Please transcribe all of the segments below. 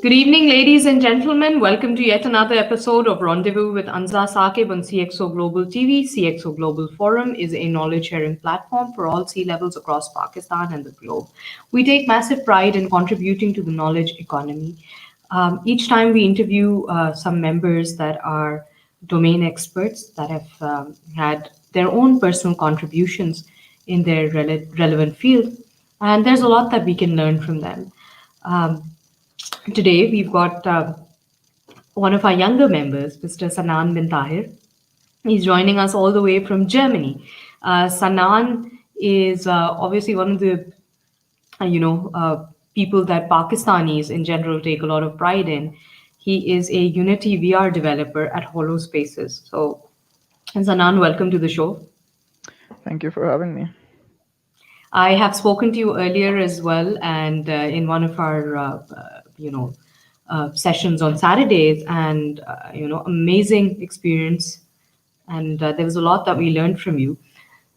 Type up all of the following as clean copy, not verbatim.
Good evening, ladies and gentlemen. Welcome to yet another episode of Rendezvous with Anza Saqib on CxO Global TV. CxO Global Forum is a knowledge sharing platform for all C levels across Pakistan and the globe. We take massive pride in contributing to the knowledge economy. Each time we interview some members that are domain experts that have had their own personal contributions in their relevant field, and there's a lot that we can learn from them. Um, Today, we've got one of our younger members, Mr. Sanan Bin Tahir. He's joining us all the way from Germany. Sanan is obviously one of the, people that Pakistanis in general take a lot of pride in. He is a Unity VR developer at HoloSpaces. So, Sanan, welcome to the show. Thank you for having me. I have spoken to you earlier as well, and in one of our, sessions on Saturdays, and amazing experience, and there was a lot that we learned from you.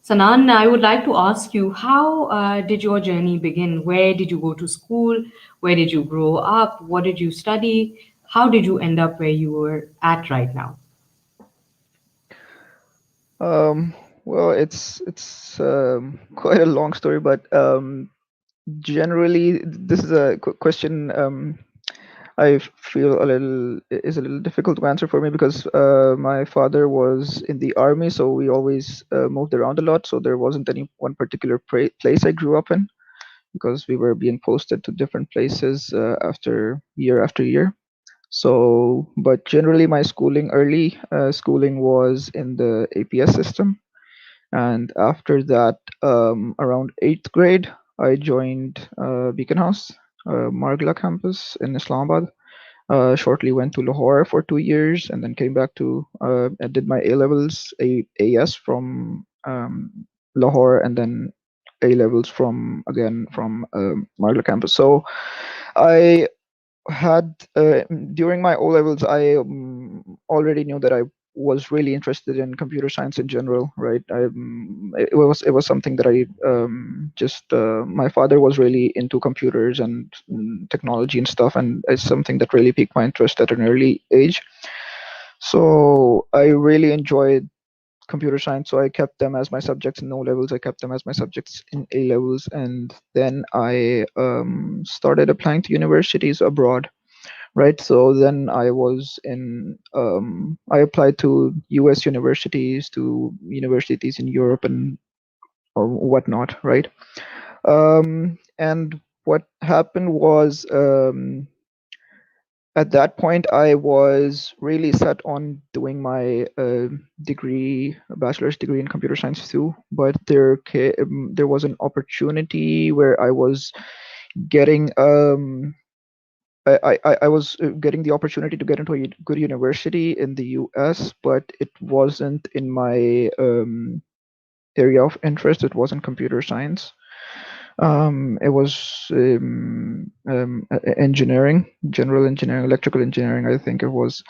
Sanan, I would like to ask you, how did your journey begin? Where did you go to school? Where did you grow up? What did you study? How did you end up where you were at right now? Um, well, it's quite a long story, but generally, this is a question I feel a little difficult to answer for me because my father was in the army, so we always moved around a lot. So there wasn't any one particular place I grew up in because we were being posted to different places after year. So, but generally, my early schooling was in the APS system. And after that, around eighth grade, I joined Beacon House, Margla campus in Islamabad. Shortly went to Lahore for 2 years and then came back to, I did my A levels, AS from Lahore, and then A levels from Margla campus. So I had during my O levels, I already knew that I was really interested in computer science in general, right? It was something that I just my father was really into computers and technology and stuff, and it's something that really piqued my interest at an early age. So I really enjoyed computer science, so I kept them as my subjects in O levels. I kept them as my subjects in A levels, and then I started applying to universities abroad, right? So then I applied to US universities, to universities in Europe and or whatnot, right? And what happened was, at that point I was really set on doing my a bachelor's degree in computer science too, but there was an opportunity where I was getting I was getting the opportunity to get into a good university in the US, but it wasn't in my area of interest. It wasn't computer science. It was engineering, general engineering, electrical engineering, I think it was.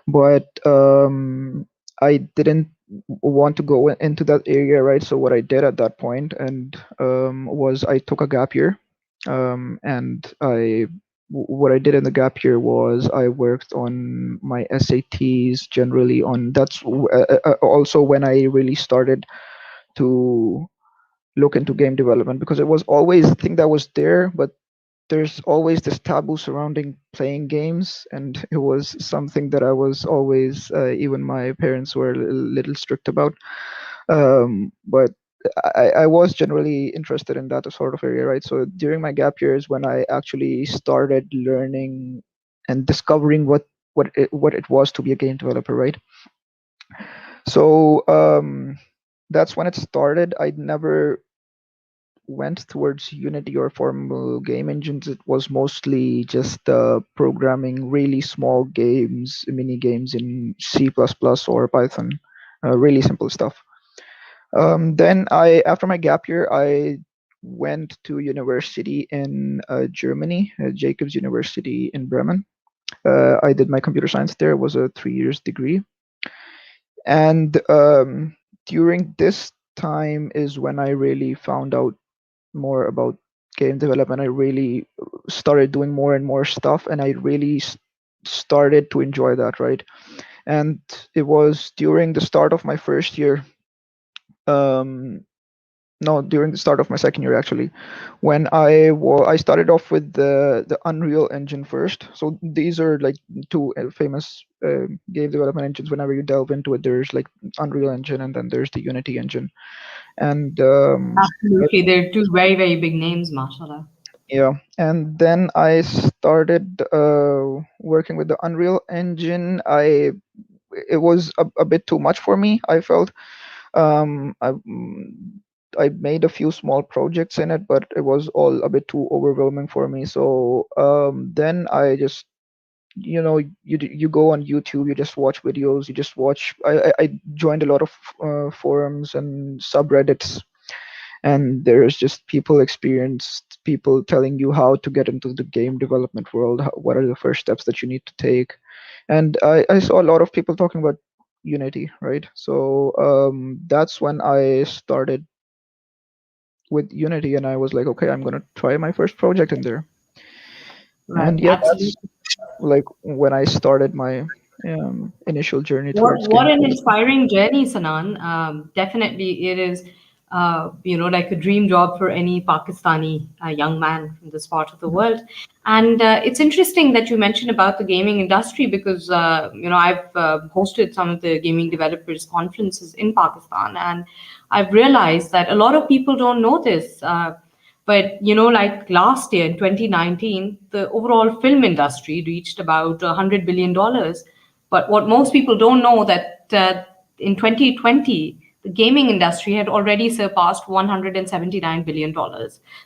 But I didn't want to go into that area, right? So what I did at that point and was I took a gap year, and what I did in the gap year was I worked on my SATs generally on also when I really started to look into game development, because it was always a thing that was there, but there's always this taboo surrounding playing games, and it was something that I was always even my parents were a little strict about. But I was generally interested in that sort of area, right? So during my gap years, when I actually started learning and discovering what it was to be a game developer, right? So that's when it started. I never went towards Unity or formal game engines. It was mostly just programming really small games, mini games in C++ or Python, really simple stuff. Then after my gap year, I went to university in Germany, Jacobs University in Bremen. I did my computer science there. It was a 3 years degree. And during this time is when I really found out more about game development, I really started doing more and more stuff, and I really started to enjoy that, right? And it was during the start of my first year, um, no, during the start of my second year actually, when I started off with the Unreal Engine first. So these are like two famous game development engines. Whenever you delve into it, there's like Unreal Engine, and then there's the Unity engine. And Absolutely. They're two very, very big names, mashallah. yeah, and then I started working with the Unreal Engine. It was a bit too much for me, I felt. Um, I mm, I made a few small projects in it, but it was all a bit too overwhelming for me. So then I just, you go on YouTube, you just watch videos, you just watch. I joined a lot of forums and subreddits, and there's just people, experienced people, telling you how to get into the game development world, what are the first steps that you need to take. And I saw a lot of people talking about Unity, right? So that's when I started with Unity, and I was like, okay, I'm gonna try my first project in there. Right. And yeah, Absolutely. that's like when I started my initial journey towards What game an development. inspiring journey, Sanan. Definitely, it is, like a dream job for any Pakistani young man from this part of the world. And it's interesting that you mentioned about the gaming industry because, I've hosted some of the gaming developers conferences in Pakistan, and I've realized that a lot of people don't know this. But like last year in 2019, the overall film industry reached about $100 billion. But what most people don't know that in 2020, the gaming industry had already surpassed $179 billion.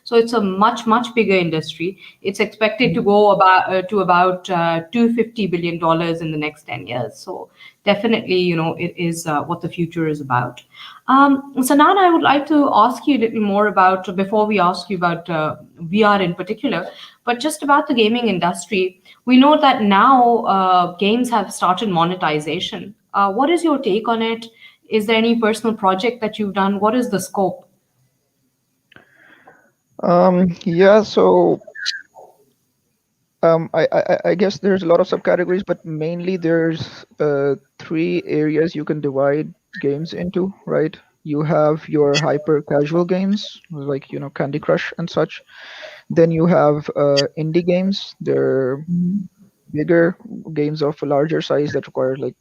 So it's a much much bigger industry. It's expected to go about $250 billion in the next 10 years. So definitely, it is what the future is about. Sanan, I would like to ask you a little more about, before we ask you about VR in particular, but just about the gaming industry. We know that now games have started monetization. What is your take on it? Is there any personal project that you've done? What is the scope? Yeah, so I guess there's a lot of subcategories, but mainly there's three areas you can divide games into, right? You have your hyper casual games, like Candy Crush and such. Then you have indie games. They're bigger games of a larger size that require like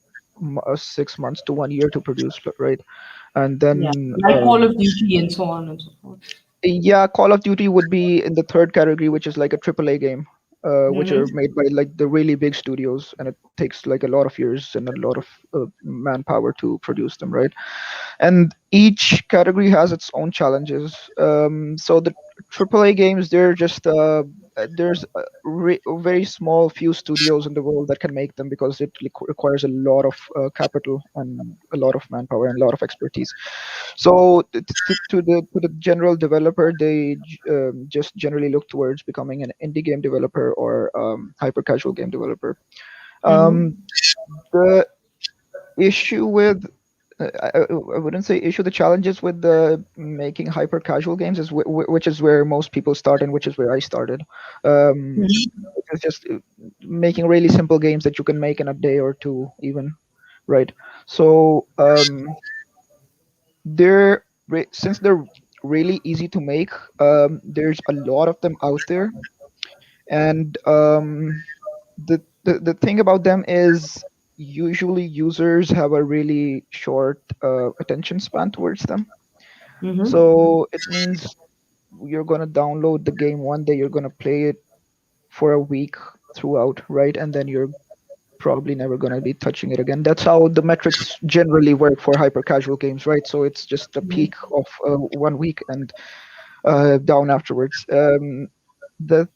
6 months to 1 year to produce, right? And Yeah, then like Call of Duty and so on and so forth. yeah, Call of Duty would be in the third category, which is like a AAA game, which Hmm. are made by like the really big studios, and it takes like a lot of years and a lot of manpower to produce them, right? And each category has its own challenges. So the AAA games, they're just there's a very small few studios in the world that can make them because it requires a lot of capital and a lot of manpower and a lot of expertise. So to the general developer, they just generally look towards becoming an indie game developer or hyper casual game developer. Hmm. Um, the issue with I wouldn't say issue. The challenges with the making hyper casual games is which is where most people start and which is where I started. It's just making really simple games that you can make in a day or two, even, right? So since they're really easy to make, there's a lot of them out there, and the thing about them is usually users have a really short attention span towards them. Hmm. So it means you're gonna download the game one day, you're gonna play it for a week throughout, right? And then you're probably never gonna be touching it again. That's how the metrics generally work for hyper casual games, right? So it's just a peak of 1 week and down afterwards. The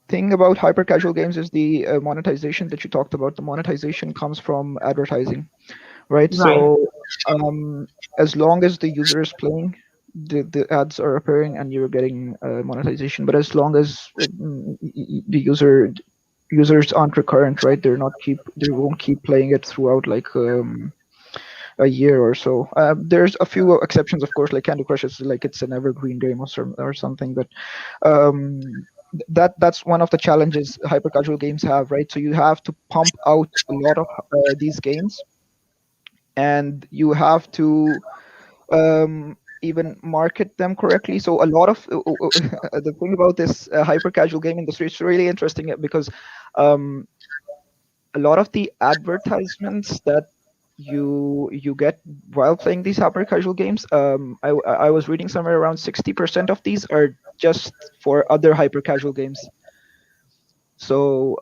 thing about hyper casual games is the monetization that you talked about. The monetization comes from advertising, right? Right. So as long as the user is playing, the ads are appearing and you're getting monetization. But as long as the users aren't recurrent, right? They won't keep playing it throughout, like a year or so. There's a few exceptions, of course, like Candy Crush is like it's an evergreen game or something, but that's one of the challenges hyper casual games have, right? So you have to pump out a lot of these games, and you have to even market them correctly. So a lot of the thing about this hyper casual game industry is really interesting because um, a lot of the advertisements that you get while playing these hyper casual games, I was reading somewhere around 60% of these are just for other hyper casual games. So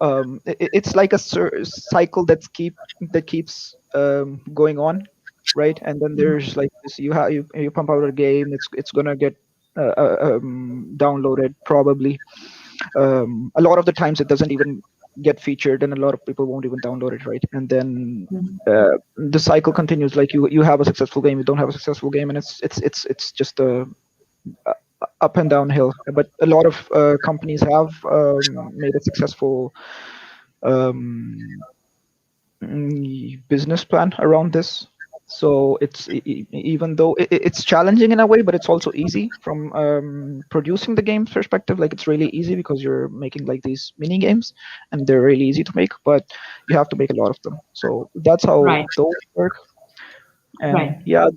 it's like a cycle that keeps going on, right? And then there's like this, you pump out a game, it's gonna get downloaded probably. A lot of the times it doesn't even get featured, and a lot of people won't even download it, right? And then the cycle continues. Like you have a successful game, you don't have a successful game, and it's just a up and downhill. But a lot of companies have made a successful um, business plan around this. So it's even though it's challenging in a way, but it's also easy from producing the game's perspective. Like it's really easy because you're making like these mini games, and they're really easy to make. But you have to make a lot of them. So that's how Right. those work. And Right. yeah,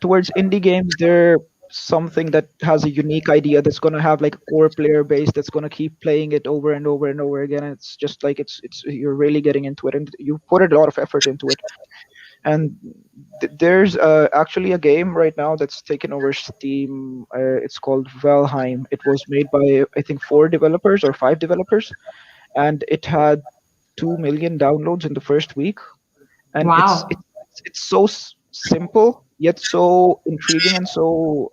towards indie games, they're something that has a unique idea that's going to have like a core player base that's going to keep playing it over and over and over again. It's just like it's you're really getting into it, and you put a lot of effort into it. And there's actually a game right now that's taken over Steam. It's called Valheim. It was made by I think 4 developers or 5 developers, and it had 2 million downloads in the first week. And Wow. it's so simple yet so intriguing, and so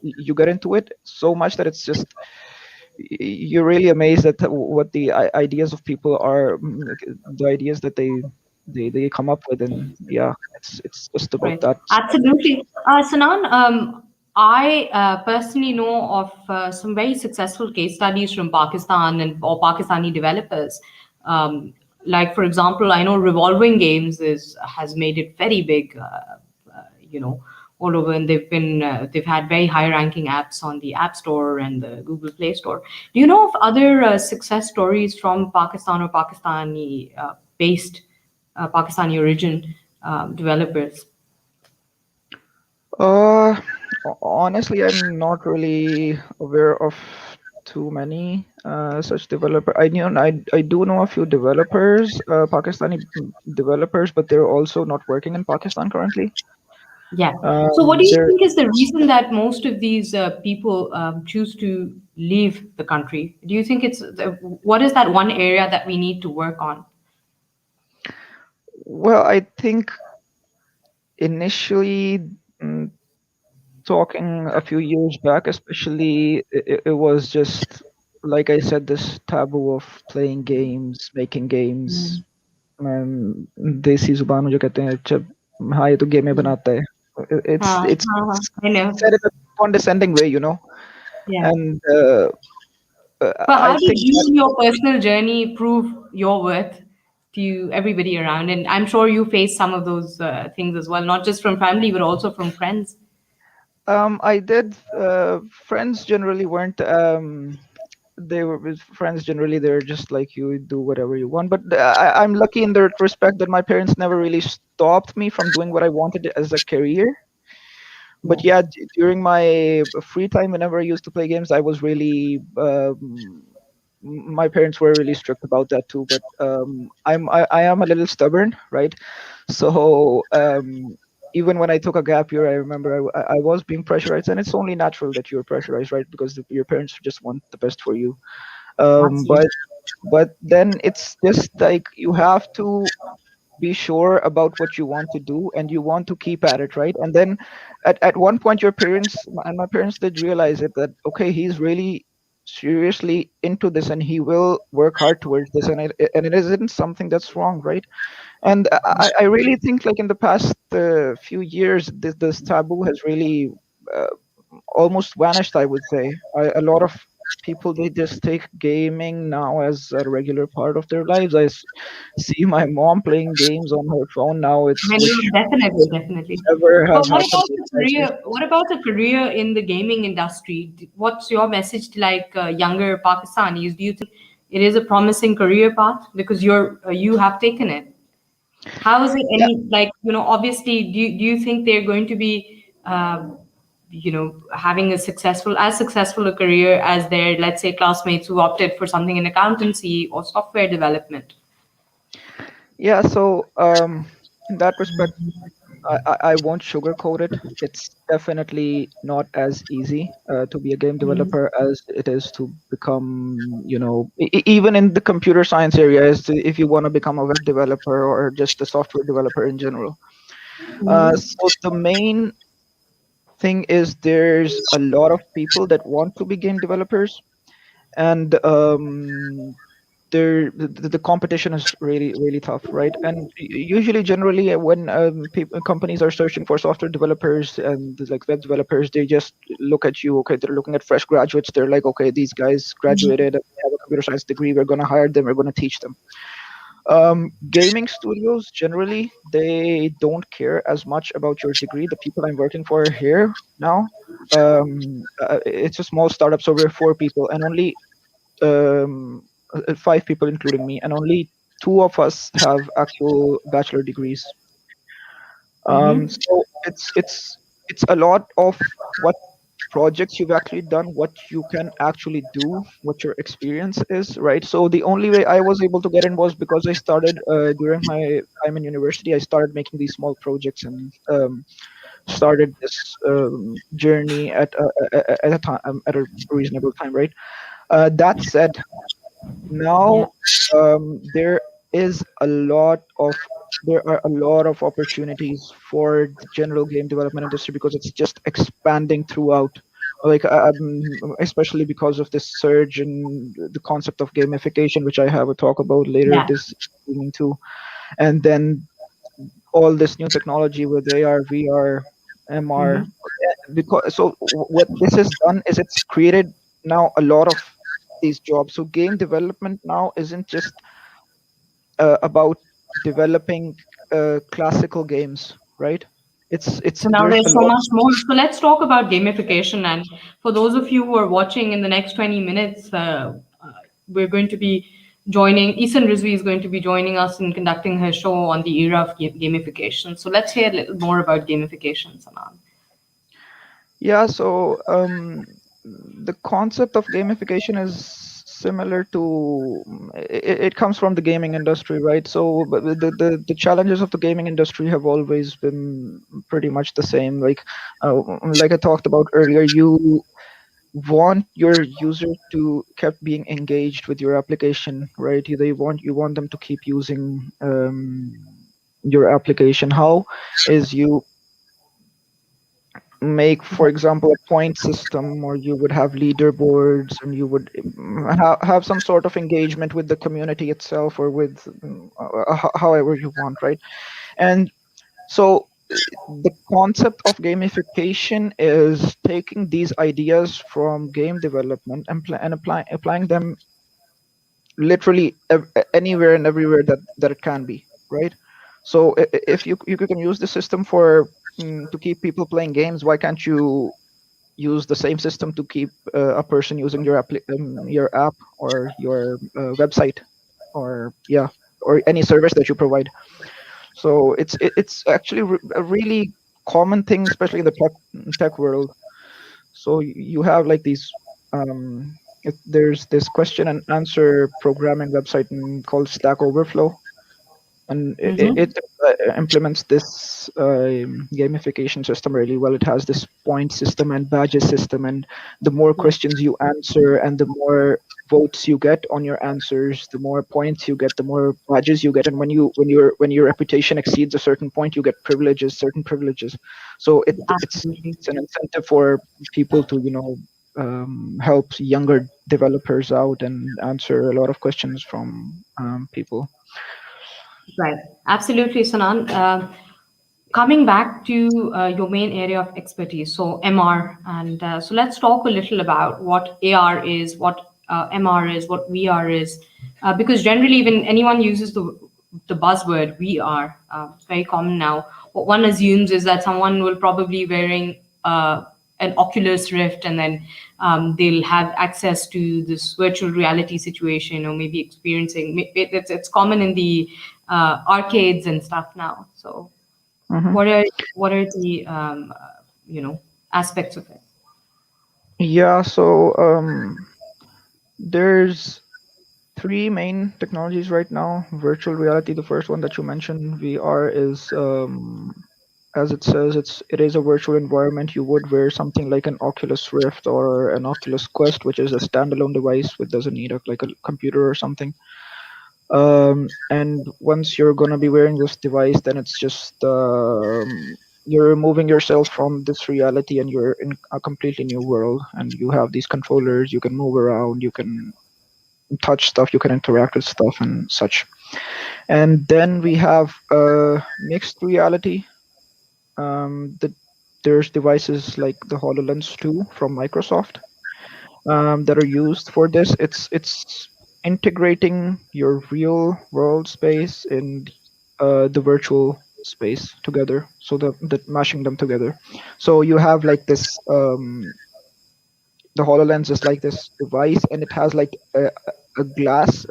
you get into it so much that it's just you're really amazed at what the ideas of people are, like, the ideas that they come up with. And yeah, it's just about Right. that stuff. Absolutely. Sanan, I personally know of some very successful case studies from Pakistan and or Pakistani developers. Um, like, for example, I know Revolving Games is has made it very big. You know, all over, and they've had very high ranking apps on the App Store and the Google Play Store. Do you know of other success stories from Pakistan or Pakistani based Pakistani origin developers? uh Honestly, I'm not really aware of too many such developer. I do know a few developers, Pakistani developers, but they're also not working in Pakistan currently. Yeah. So, what do you They're think is the reason that most of these people choose to leave the country? Do you think what is that one area that we need to work on? Well, I think initially, mm, talking a few years back, especially, it was just like I said, this taboo of playing games, making games. Mm. देसी जुबान में जो कहते हैं जब हाँ ये तो गेम में Mm. बनाता है. It's I know. said in a condescending way, you know. Yeah. And But I how did think you, that in your personal journey, prove your worth to everybody around? And I'm sure you faced some of those things as well, not just from family, but also from friends. I did. Friends generally weren't. They were with friends generally. They're just like you do whatever you want. But I'm lucky in that respect that my parents never really stopped me from doing what I wanted as a career. But Yeah. yeah, during my free time, whenever I used to play games, I was really. My parents were really strict about that too. But I am a little stubborn, right? So even when I took a gap year, I remember I was being pressurized, and it's only natural that you're pressurized, right? Because your parents just want the best for you. Um, Absolutely. but but then it's just like you have to be sure about what you want to do, and you want to keep at it, right? And then at one point your parents and my parents did realize it, that okay, he's really seriously into this and he will work hard towards this, and it isn't something that's wrong, right? And I really think like in the past few years, this taboo has really uh, almost vanished, I would say. A lot of people, they just take gaming now as a regular part of their lives. See my mom playing games on her phone now. It's I which know, definitely, definitely. never But have what happened about in the my career? life. What about the career in the gaming industry? What's your message to like younger Pakistanis? Do you think it is a promising career path because you have taken it? How is it Yeah, any like obviously do you think they're going to be having a successful a career as their, let's say, classmates who opted for something in accountancy or software development? yeah. So in that respect, I won't sugarcoat it. It's definitely not as easy to be a game Mhm. developer as it is to become, even in the computer science area, if you want to become a web developer or just a software developer in general. Mhm. So the main thing is there's a lot of people that want to be game developers, and the competition is really really tough, right? And usually generally when people companies are searching for software developers and like web developers, they just look at you. Okay, they're looking at fresh graduates. They're like, okay, these guys graduated and they have a computer science degree, we're going to hire them, we're going to teach them. Gaming studios generally, they don't care as much about your degree. The people I'm working for here now, it's a small startup, so we're 4 people and only um, 5 people, including me, and only 2 of us have actual bachelor degrees. Mhm. So it's a lot of what projects you've actually done, what you can actually do, what your experience is, right? So the only way I was able to get in was because I started during my time in university. I started making these small projects and started this journey at a time, at a reasonable time, right? That said, Yeah. now there is a lot of there are a lot of opportunities for the general game development industry because it's just expanding throughout, like especially because of this surge in the concept of gamification, which I have a talk about later Yeah. this evening too. And then all this new technology with AR, VR, MR. Mhm. Because so what this has done is it's created now a lot of these jobs. So game development now isn't just about developing classical games, right? It's So now there's a there's so lot. much more. So let's talk about gamification. And for those of you who are watching in the next 20 minutes, we're going to be joining, Isan Rizvi is going to be joining us in conducting her show on the era of gamification. So let's hear a little more about gamification, Sanan. Yeah, so the concept of gamification is similar to it comes from the gaming industry, right? So the challenges of the gaming industry have always been pretty much the same. Like I talked about earlier, you want your user to keep being engaged with your application, right? You want them to keep using your application. How is you make, for example, a point system, or you would have leaderboards, and you would have some sort of engagement with the community itself, or with however you want, right? And so the concept of gamification is taking these ideas from game development and, applying them literally anywhere and everywhere that it can be, right? So if you can use the system for to keep people playing games, why can't you use the same system to keep a person using your app or your website, or yeah, or any service that you provide? So it's actually a really common thing, especially in the tech world. So you have like these there's this question and answer programming website called Stack Overflow, and it Mm-hmm. implements this gamification system really well. It has this point system and badges system, and the more Yeah. questions you answer and the more votes you get on your answers, the more points you get, the more badges you get. And when your reputation exceeds a certain point, you get certain privileges. So Absolutely. it's an incentive for people to help younger developers out and answer a lot of questions from people. Right. Absolutely, Sanan. coming back to your main area of expertise, so MR, and so let's talk a little about what AR is, what MR is, what VR is, because generally, when anyone uses the buzzword VR, it's very common now. What one assumes is that someone will probably wearing an Oculus Rift, and then they'll have access to this virtual reality situation, or maybe experiencing. It's common in the arcades and stuff now. So Hmm. what are what are the aspects of it? Yeah, so there's three main technologies right now. Virtual reality, the first one that you mentioned, VR is as it says, it is a virtual environment. You would wear something like an Oculus Rift or an Oculus Quest, which is a standalone device which doesn't need like a computer or something. And once you're gonna be wearing this device, then it's just you're removing yourself from this reality and you're in a completely new world. And you have these controllers, you can move around, you can touch stuff, you can interact with stuff and such. And then we have mixed reality. The There's devices like the HoloLens 2 from Microsoft that are used for this. It's integrating your real world space and the virtual space together, so the mashing them together. So you have like this the HoloLens is like this device, and it has like a glass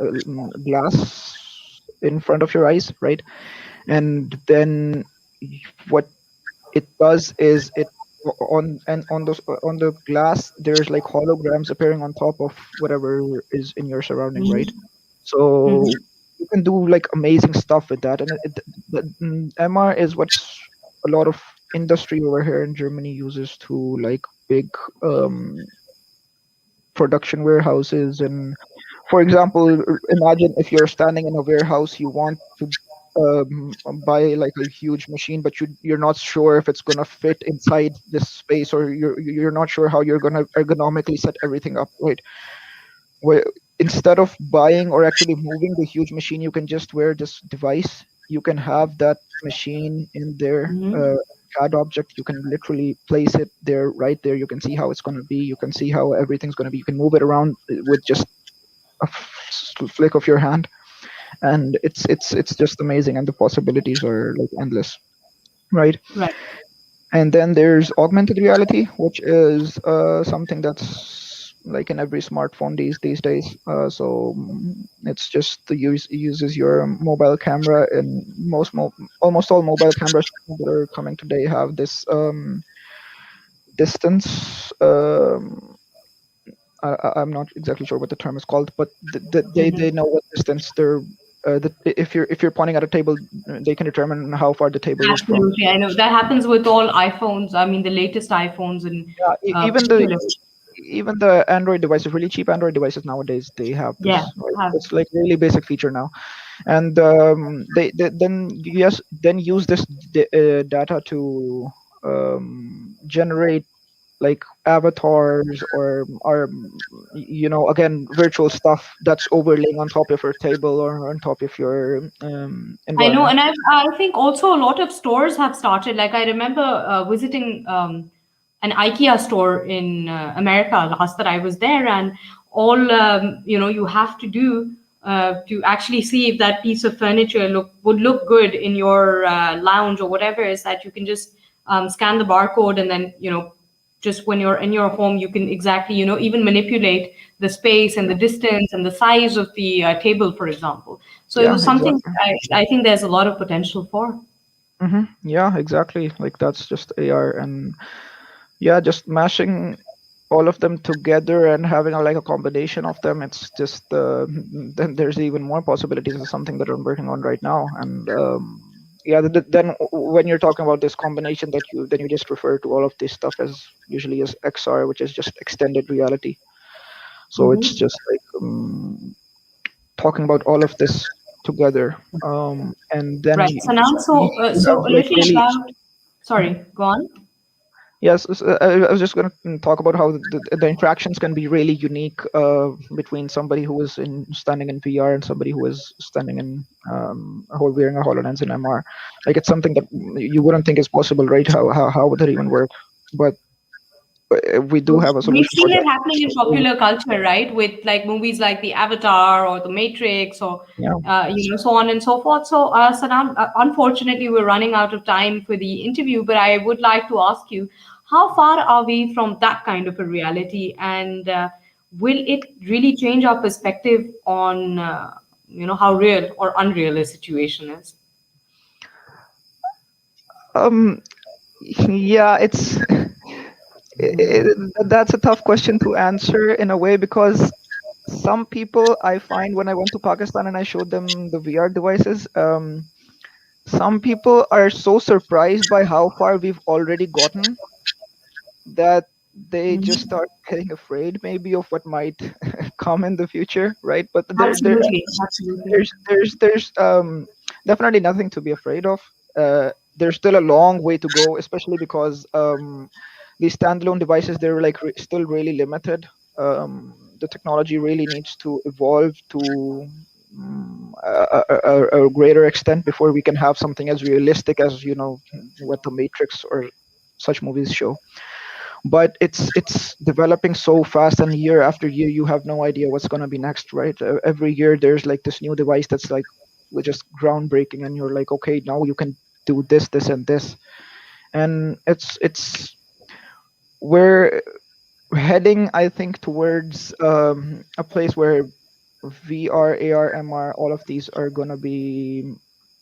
in front of your eyes, right? And then what it does is it on the glass there's like holograms appearing on top of whatever is in your surrounding, right? Hmm. Hmm. So you can do like amazing stuff with that. And MR is what's a lot of industry over here in Germany uses to like big um production warehouses. And for example, imagine if you're standing in a warehouse, you want to buy like a huge machine, but you're not sure if it's gonna fit inside this space, or you're not sure how you're gonna ergonomically set everything up, right? Where instead of buying or actually moving the huge machine, you can just wear this device. You can have that machine in there. Hmm. CAD object, you can literally place it there, right there. You can see how it's going to be. You can see how everything's going to be. You can move it around with just a flick of your hand, and it's just amazing, and the possibilities are like endless, right? Right. And then there's augmented reality, which is something that's like in every smartphone these days. It's just the uses your mobile camera, and almost all mobile cameras that are coming today have this distance. I'm not exactly sure what the term is called, but they Hmm. know what distance they're. If you're pointing at a table, they can determine how far the table is from. Absolutely, I know that happens with all iPhones. I mean, the latest iPhones and Yeah, particularly, even the Android devices, really cheap Android devices nowadays, they have yeah, this. Right? have. It's like really basic feature now, and they then yes then use this data to generate like avatars or again virtual stuff that's overlaying on top of your table or on top of your I know, environment. and I think also a lot of stores have started. Like I remember visiting an IKEA store in America last that I was there, and all you have to do to actually see if that piece of furniture would look good in your lounge or whatever is that you can just scan the barcode, and then just when you're in your home you can exactly even manipulate the space and the Yeah, distance and the size of the table, for example. So it yeah, was something exactly. I think there's a lot of potential for. Yeah, exactly. Like that's just AR, and yeah, just mashing all of them together and having like a combination of them. It's just then there's even more possibilities. Is something that I'm working on right now. And yeah, then when you're talking about this combination, that you just refer to all of this stuff as usually as XR, which is just extended reality. So it's Hmm. just like talking about all of this together. And then Right. So now, you so have a like little really about. Sorry, go on. Yes, I was just going to talk about how the interactions can be really unique between somebody who is standing in VR and somebody who is standing in wearing a HoloLens in MR. Like it's something that you wouldn't think is possible, right? How would that even work? But we do have a We've solution for seen that. it happening in So, popular culture, right? With like movies like The Avatar or The Matrix or yeah. so on and so forth. So, Sanam, unfortunately, we're running out of time for the interview, but I would like to ask you, how far are we from that kind of a reality, and will it really change our perspective on how real or unreal a situation is? Um. Yeah. That's a tough question to answer in a way because some people I find when I went to Pakistan and I showed them the VR devices, some people are so surprised by how far we've already gotten that they just Mhm. start getting afraid maybe of what might come in the future, right? But Absolutely, absolutely. there's definitely nothing to be afraid of. There's still a long way to go, especially because these standalone devices they're like still really limited. The technology really needs to evolve to a greater extent before we can have something as realistic as what the Matrix or such movies show. But it's developing so fast, and year after year you have no idea what's going to be next, right? Every year there's like this new device that's like just groundbreaking, and you're like, okay, now you can do this and this. And it's we're heading, I think, towards a place where VR, AR, MR, all of these are going to be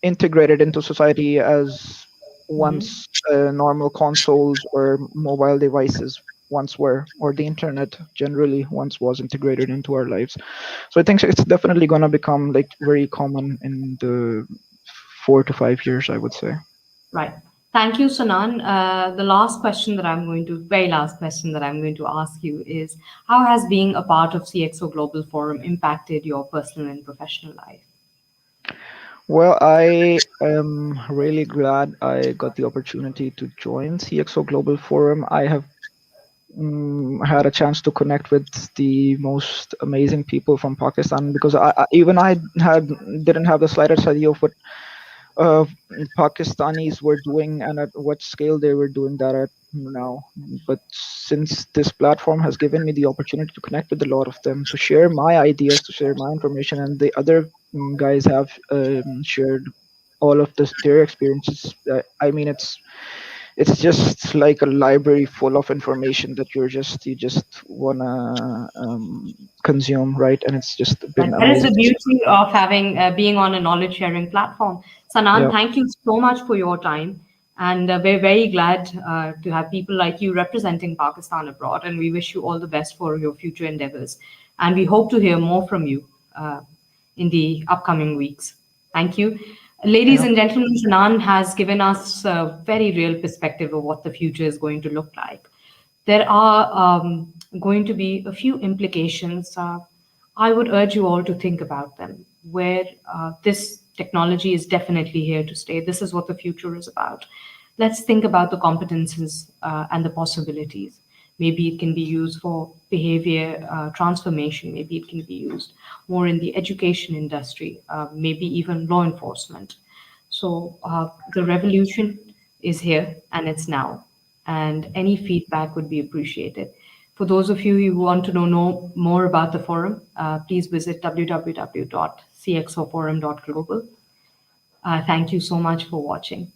integrated into society as Mhm. once normal consoles or mobile devices once were, or the internet generally once was integrated into our lives. So I think it's definitely going to become like very common in the 4 to 5 years, I would say. Right. Thank you, Sanan. The last question that very last question that I'm going to ask you is, how has being a part of CXO Global Forum impacted your personal and professional life? Well, I am really glad I got the opportunity to join CXO Global Forum. I have had a chance to connect with the most amazing people from Pakistan because even I didn't have the slightest idea of what uh, Pakistanis were doing and at what scale they were doing that at now. But since this platform has given me the opportunity to connect with a lot of them, to share my ideas, to share my information, and the other guys have shared all of their experiences. I mean, it's just like a library full of information that you just wanna consume, right? And it's just Right. been That is amazing. the beauty of having being on a knowledge sharing platform. Sanan, Yeah, thank you so much for your time. And we're very glad to have people like you representing Pakistan abroad. And we wish you all the best for your future endeavors. And we hope to hear more from you in the upcoming weeks. Thank you. Ladies yeah. and gentlemen, Sanan has given us a very real perspective of what the future is going to look like. There are going to be a few implications. I would urge you all to think about them, where this technology is definitely here to stay. This is what the future is about. Let's think about the competences and the possibilities. Maybe it can be used for behavior transformation. Maybe it can be used more in the education industry, maybe even law enforcement. So the revolution is here and it's now, and any feedback would be appreciated. For those of you who want to know more about the forum, please visit www.cxoforum.global. Thank you so much for watching.